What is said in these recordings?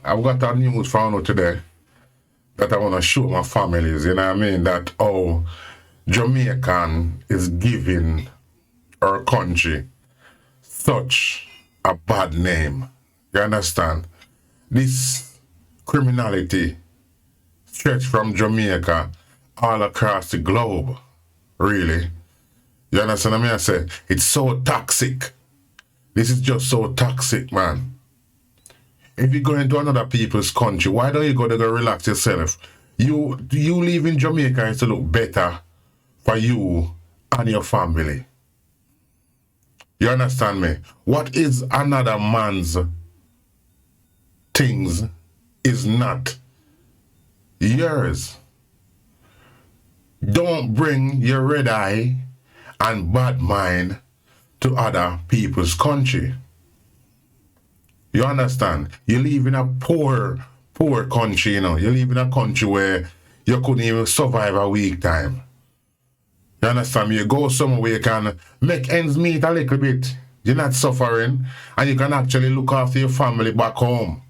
I've got a news found out today that I want to show my families, you know what I mean, that Jamaican is giving our country such a bad name. You understand? This criminality stretch from Jamaica all across the globe, really. You understand what I mean? I say, it's so toxic. This is just so toxic, man. If you go into another people's country, why don't you go to go relax yourself? You live in Jamaica is to look better for you and your family. You understand me? What is another man's things is not yours. Don't bring your red eye and bad mind to other people's country. You understand? You live in a poor country, you know. You live in a country where you couldn't even survive a week time. You understand me? You go somewhere where you can make ends meet a little bit. You're not suffering, and you can actually look after your family back home.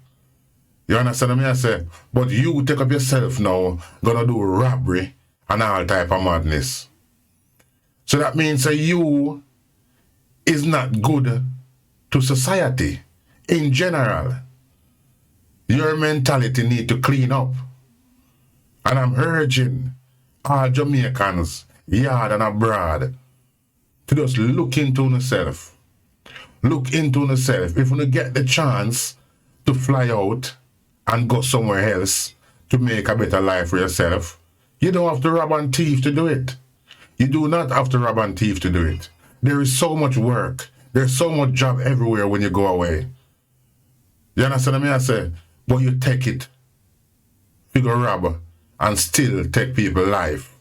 You understand what I say? But you take up yourself now, gonna do robbery and all type of madness. So that means that you is not good to society. In general, your mentality need to clean up. And I'm urging all Jamaicans, yard and abroad, to just look into yourself. Look into yourself. If you get the chance to fly out and go somewhere else to make a better life for yourself, you don't have to rob and thief to do it. You do not have to rob and thief to do it. There is so much work. There's so much job everywhere when you go away. You understand what I say? But you take it, you go rob, and still take people's life.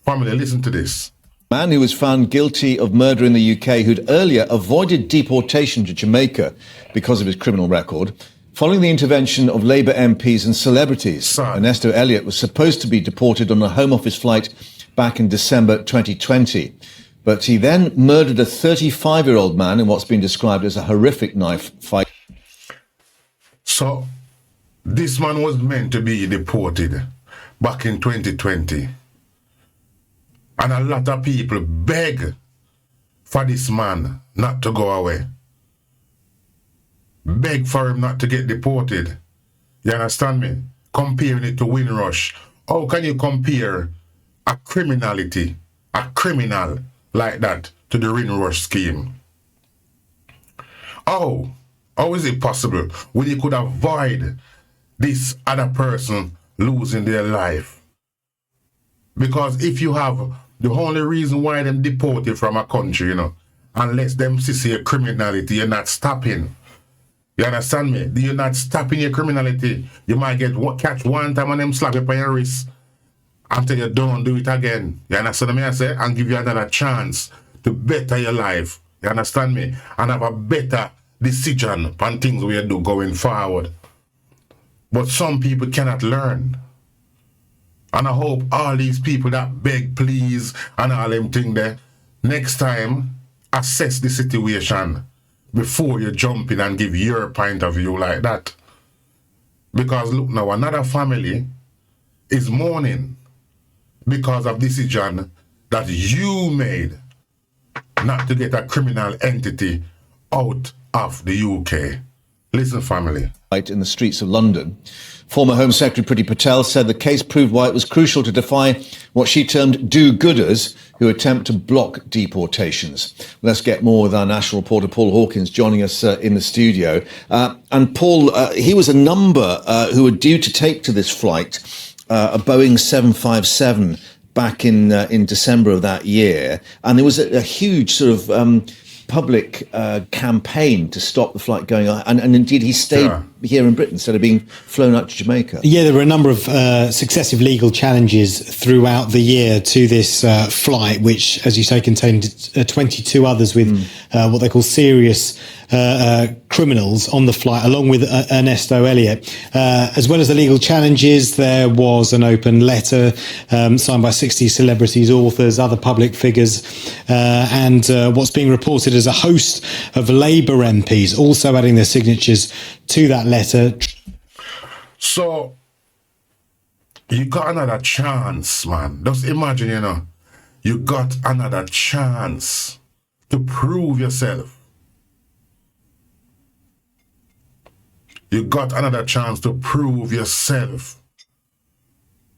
Family, listen to this. Man who was found guilty of murder in the UK, who'd earlier avoided deportation to Jamaica because of his criminal record, following the intervention of Labour MPs and celebrities. Ernesto Elliott was supposed to be deported on a Home Office flight back in December 2020. But he then murdered a 35-year-old man in what's been described as a horrific knife fight. So, this man was meant to be deported back in 2020. And a lot of people beg for this man not to go away. Beg for him not to get deported. You understand me? Comparing it to Windrush. How can you compare a criminal like that to the Windrush scheme? How is it possible when you could avoid this other person losing their life? Because if you have the only reason why them deported from a country, you know, unless them see a criminality, you're not stopping. You understand me? You're not stopping your criminality. You might catch one time and them slap you on your wrist until you don't do it again. You understand me? I say, and give you another chance to better your life. You understand me? And have a better decision on things we do going forward. But some people cannot learn. And I hope all these people that beg, please, and all them things there, next time, assess the situation before you jump in and give your point of view like that. Because look now, another family is mourning because of decision that you made not to get a criminal entity out of the UK. Listen, family. In the streets of London. Former Home Secretary Priti Patel said the case proved why it was crucial to defy what she termed do-gooders who attempt to block deportations. Let's get more with our national reporter Paul Hawkins joining us in the studio. And Paul, he was a number who were due to take to this flight, a Boeing 757, back in December of that year. And there was a huge sort of public campaign to stop the flight going on. And indeed, he stayed here in Britain instead of being flown out to Jamaica. Yeah, there were a number of successive legal challenges throughout the year to this flight, which, as you say, contained 22 others with what they call serious criminals on the flight, along with Ernesto Elliott. As well as the legal challenges, there was an open letter signed by 60 celebrities, authors, other public figures, and what's being reported as a host of Labour MPs also adding their signatures to that letter. So, you got another chance, man. Just imagine, you know, you got another chance to prove yourself. You got another chance to prove yourself.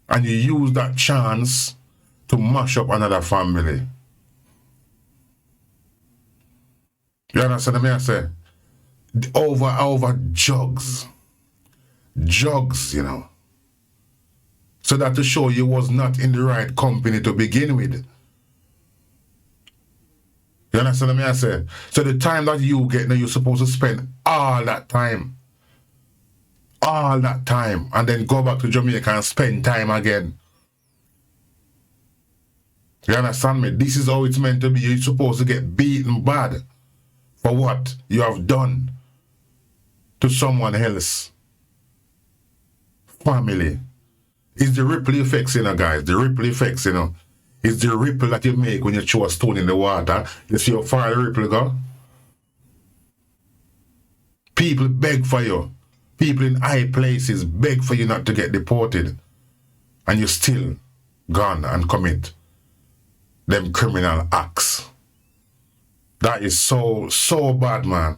And you use that chance to mash up another family. You understand what I say? Over drugs. Drugs, you know. So that to show you was not in the right company to begin with. You understand what I say? So the time that you get now, you're supposed to spend all that time. All that time. And then go back to Jamaica and spend time again. You understand me? This is how it's meant to be. You're supposed to get beaten bad for what you have done to someone else. Family. It's the ripple effects, you know, guys. The ripple effects, you know. It's the ripple that you make when you throw a stone in the water. You see how far the ripple go? People beg for you. People in high places beg for you not to get deported. And you still gone and commit them criminal acts. That is so bad, man.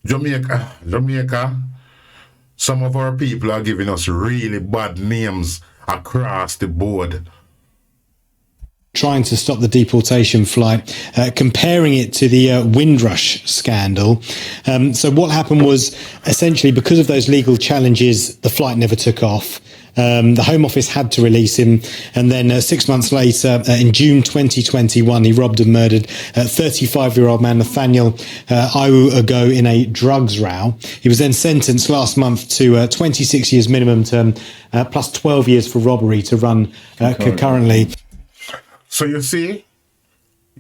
Jamaica, some of our people are giving us really bad names across the board. Trying to stop the deportation flight, comparing it to the Windrush scandal. So what happened was, essentially, because of those legal challenges, the flight never took off. The Home Office had to release him. And then 6 months later, in June 2021, he robbed and murdered 35-year-old man Nathaniel Ago in a drugs row. He was then sentenced last month to 26 years minimum term, plus 12 years for robbery to run concurrently. So you see,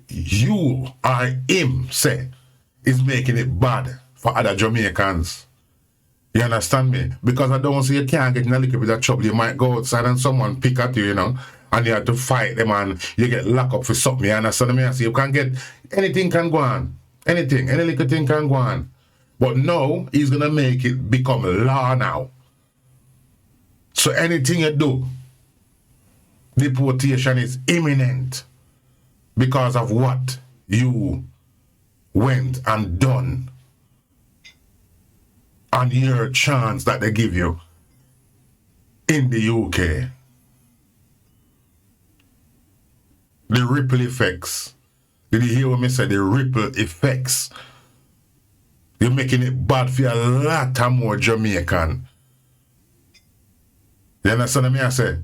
you or him, say, is making it bad for other Jamaicans. You understand me? Because I don't see you can't get in a little bit of trouble. You might go outside and someone pick at you, you know, and you have to fight them and you get locked up for something. You understand me? I say you can get, anything can go on. Anything, any little thing can go on. But now, he's going to make it become law now. So anything you do, deportation is imminent because of what you went and done and your chance that they give you in the UK. The ripple effects. Did you hear what me say? The ripple effects. You're making it bad for a lot of more Jamaican. You understand what I say?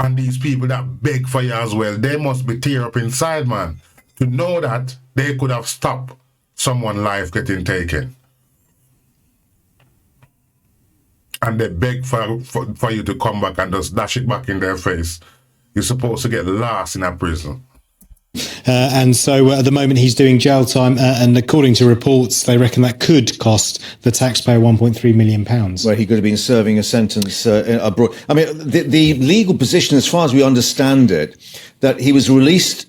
And these people that beg for you as well, they must be tear up inside, man, to know that they could have stopped someone's life getting taken. And they beg for you to come back and just dash it back in their face. You're supposed to get lost in a prison. And so at the moment he's doing jail time, and according to reports, they reckon that could cost the taxpayer £1.3 million. Where he could have been serving a sentence abroad. I mean, the legal position, as far as we understand it, that he was released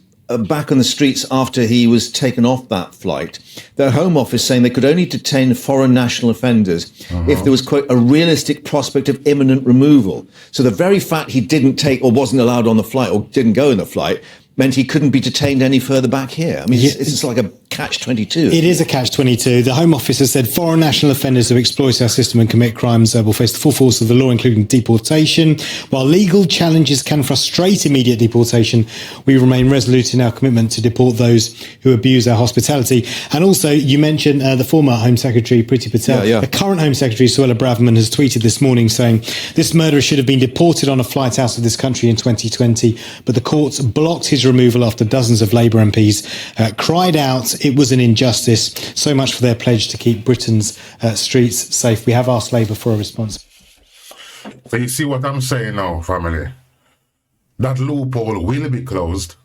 back on the streets after he was taken off that flight. The Home Office saying they could only detain foreign national offenders if there was, quote, a realistic prospect of imminent removal. So the very fact he didn't take or wasn't allowed on the flight or didn't go in the flight meant he couldn't be detained any further back here. I mean, it's like a catch-22. It is a catch-22. The Home Office has said foreign national offenders who exploit our system and commit crimes will face the full force of the law, including deportation. While legal challenges can frustrate immediate deportation, we remain resolute in our commitment to deport those who abuse our hospitality. And also, you mentioned the former Home Secretary, Priti Patel. Yeah. The current Home Secretary, Suella Braverman, has tweeted this morning saying, this murderer should have been deported on a flight out of this country in 2020, but the courts blocked his removal after dozens of Labour MPs cried out it was an injustice. So much for their pledge to keep Britain's streets safe. We have asked Labour for a response. So you see what I'm saying now, family? That loophole will be closed.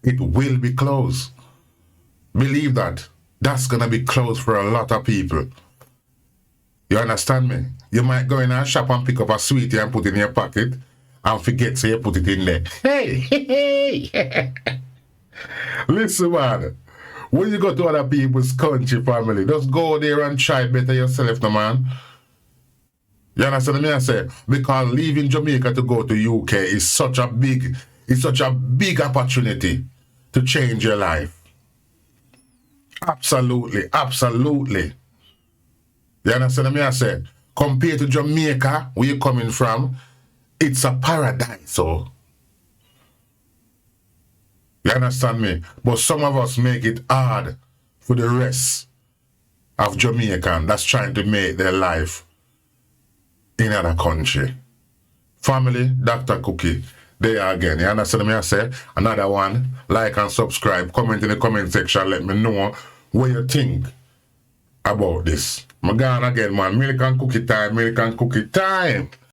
It will be closed. Believe that. That's going to be closed for a lot of people. You understand me? You might go in a shop and pick up a sweetie and put it in your pocket and forget so you put it in there. Hey! Listen, man. When you go to other people's country, family, just go there and try better yourself, no, man. You understand me? I say? Because leaving Jamaica to go to UK is such a big opportunity to change your life. Absolutely, absolutely. You understand me? I say? Compared to Jamaica, where you're coming from, it's a paradise. So, you understand me? But some of us make it hard for the rest of Jamaican that's trying to make their life in another country. Family, Dr. Cookie, there again. You understand me? I say? Another one, like and subscribe, comment in the comment section, let me know what you think about this. I'm gone again, man. American Cookie time, American Cookie time.